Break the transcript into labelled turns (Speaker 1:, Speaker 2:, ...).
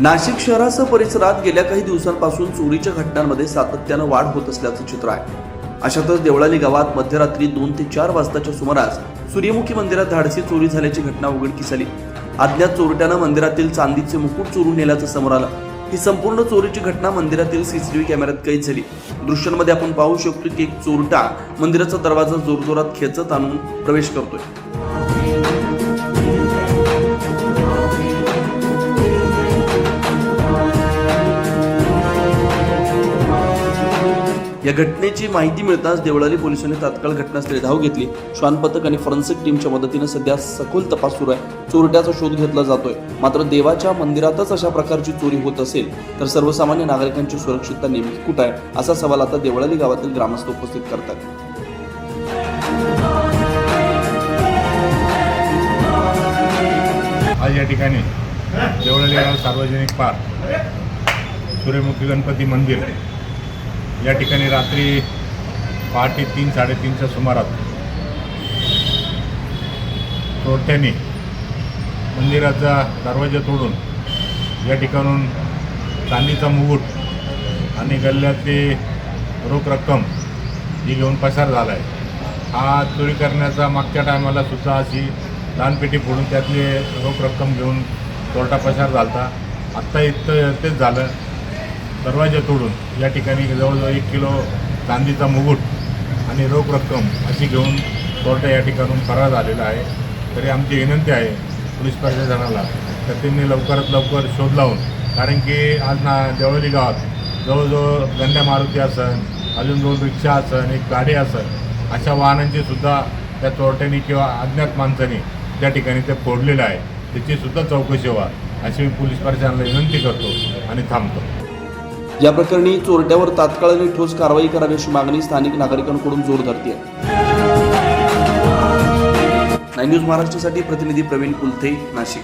Speaker 1: नाशिक शहरासह परिसरात गेल्या काही दिवसांपासून चोरीच्या घटनांमध्ये सातत्यानं वाढ होत असल्याचं चित्र आहे. अशातच देवळाली गावात मध्यरात्री 2 ते 4 वाजताच्या सुमारास सूर्यमुखी मंदिरात धाडसी चोरी झाल्याची घटना उघडकीस आली. अज्ञात चोरट्यानं मंदिरातील चांदीचे मुकुट चोरून नेल्याचं समोर आलं. ही संपूर्ण चोरीची घटना मंदिरातील सीसीटीव्ही कॅमेऱ्यात कैद झाली. दृश्यांमध्ये आपण पाहू शकतो की एक चोरटा मंदिराचा दरवाजा जोरजोरात खेचत आणून प्रवेश करतोय. या घटनेची माहिती मिळताच देवळाली पोलिसांनी तात्काळ घटनास्थळी धाव घेतली. श्वान पथक आणि फॉरेन्सिक टीमच्या मदतीने सध्या सखोल तपास सुरू आहे. चोरट्याचा शोध घेतला जातोय. मात्र देवाच्या मंदिरातच अशा प्रकारची चोरी होत असेल तर सर्वसामान्य नागरिकांची सुरक्षितता नेमकी कुठे आहे, असा सवाल आता देवळाली गावातील ग्रामस्थ उपस्थित करतात.
Speaker 2: आज या ठिकाणी देवळाली गाव सार्वजनिक पार्क सूर्यमुखी गणपती मंदिर या ठिकाणी रात्री पहाटे 3-3:30च्या सुमारात चोरट्यांनी मंदिराचा दरवाजा तोडून या ठिकाणून चांदीचा मुकुट आणि गल्ल्यातली रोख रक्कम ही घेऊन पसार झाला आहे. हा चोरी करण्याचा मागच्या टायमाला सुद्धा अशी दानपेटी फोडून त्यातली रोख रक्कम घेऊन चोरटा पसार झाला होता. आत्ता इथं तेच झालं. दरवाजा तोडून या ठिकाणी जवळजवळ 1 किलो चांदीचा मुकुट आणि रोख रक्कम अशी घेऊन चोरटा या ठिकाणून फरार झालेला आहे. तरी आमची विनंती आहे पोलीस प्रशासनाला तर त्यांनी लवकरात लवकर शोध लावून, कारण की आज देवळाली गावात जवळजवळ गंड्या मारुती असन, अजून 2 रिक्षा असन, 1 गाडी असन, अशा वाहनांची सुद्धा त्या चोरट्यांनी किंवा अज्ञात माणसांनी त्या ठिकाणी ते फोडलेलं आहे. त्याचीसुद्धा चौकशी व्हा अशी मी पोलीस प्रशासनाला विनंती करतो आणि थांबतो.
Speaker 1: या प्रकरणी चोरट्यावर तात्काळ आणि ठोस कारवाई करावी अशी मागणी स्थानिक नागरिकांकडून जोर धरते. 9 न्यूज महाराष्ट्रासाठी प्रतिनिधी प्रवीण कुलथे, नाशिक.